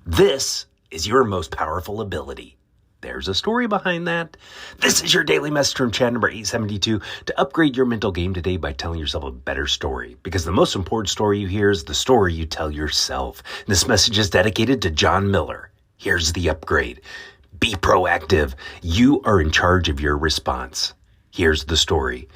This is your most powerful ability. There's a story behind that. This is your daily message from Chad number 872 to upgrade your mental game today by telling yourself a better story. Because the most important story you hear is the story you tell yourself. This message is dedicated to John Miller. Here's the upgrade. Be proactive. You are in charge of your response. Here's the story.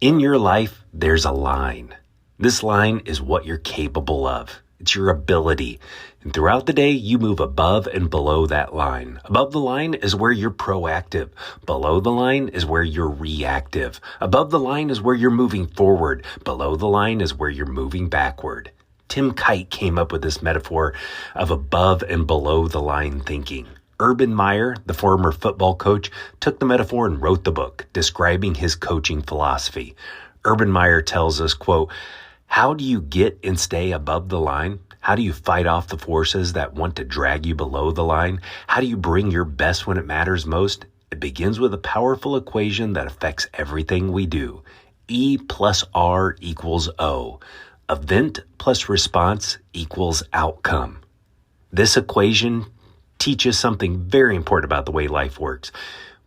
In your life, there's a line. This line is what you're capable of. It's your ability. And throughout the day, you move above and below that line. Above the line is where you're proactive. Below the line is where you're reactive. Above the line is where you're moving forward. Below the line is where you're moving backward. Tim Kite came up with this metaphor of above and below the line thinking. Urban Meyer, the former football coach, took the metaphor and wrote the book describing his coaching philosophy. Urban Meyer tells us, quote, "How do you get and stay above the line? How do you fight off the forces that want to drag you below the line? How do you bring your best when it matters most? It begins with a powerful equation that affects everything we do. E plus R equals O. Event plus response equals outcome." This equation teaches something very important about the way life works.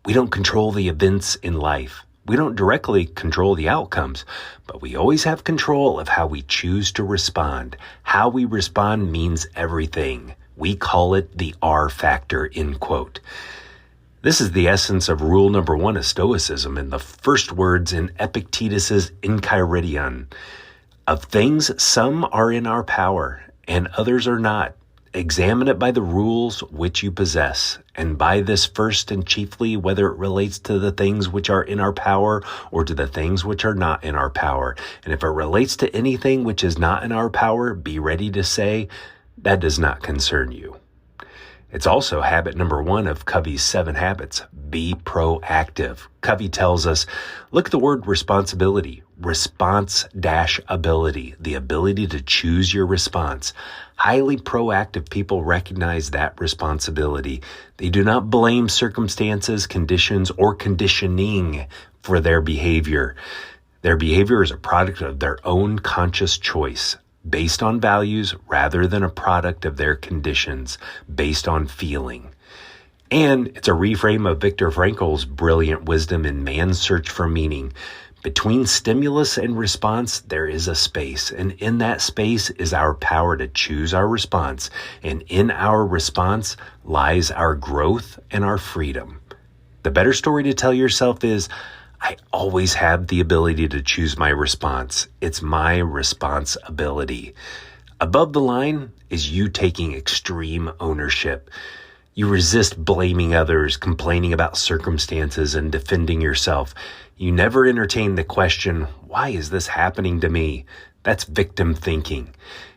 We don't control the events in life. We don't directly control the outcomes, but we always have control of how we choose to respond. How we respond means everything. We call it the R factor, end quote. This is the essence of rule number 1 of Stoicism and the first words in Epictetus's Enchiridion. Of things, some are in our power and others are not. Examine it by the rules which you possess, and by this first and chiefly whether it relates to the things which are in our power or to the things which are not in our power. And if it relates to anything which is not in our power, be ready to say, that does not concern you. It's also habit number 1 of Covey's 7 habits. Be proactive. Covey tells us, look at the word responsibility. Response-ability. The ability to choose your response. Highly proactive people recognize that responsibility. They do not blame circumstances, conditions, or conditioning for their behavior. Their behavior is a product of their own conscious choice, based on values rather than a product of their conditions, based on feeling. And it's a reframe of Viktor Frankl's brilliant wisdom in Man's Search for Meaning. Between stimulus and response, there is a space, and in that space is our power to choose our response, and in our response lies our growth and our freedom. The better story to tell yourself is, I always have the ability to choose my response. It's my responsibility. Above the line is you taking extreme ownership. You resist blaming others, complaining about circumstances, and defending yourself. You never entertain the question, why is this happening to me? That's victim thinking.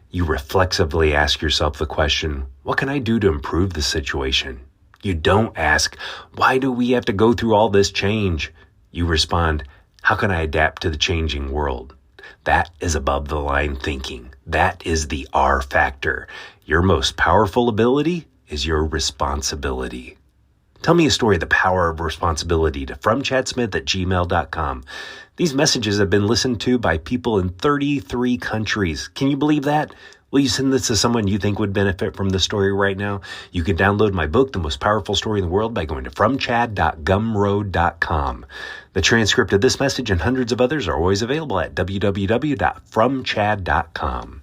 You reflexively ask yourself the question, what can I do to improve the situation? You don't ask, why do we have to go through all this change? You respond, how can I adapt to the changing world? That is above the line thinking. That is the R factor. Your most powerful ability is your responsibility. Tell me a story of the power of responsibility to fromchadsmith@gmail.com. These messages have been listened to by people in 33 countries. Can you believe that? Will you send this to someone you think would benefit from the story right now? You can download my book, The Most Powerful Story in the World, by going to fromchad.gumroad.com. The transcript of this message and hundreds of others are always available at www.fromchad.com.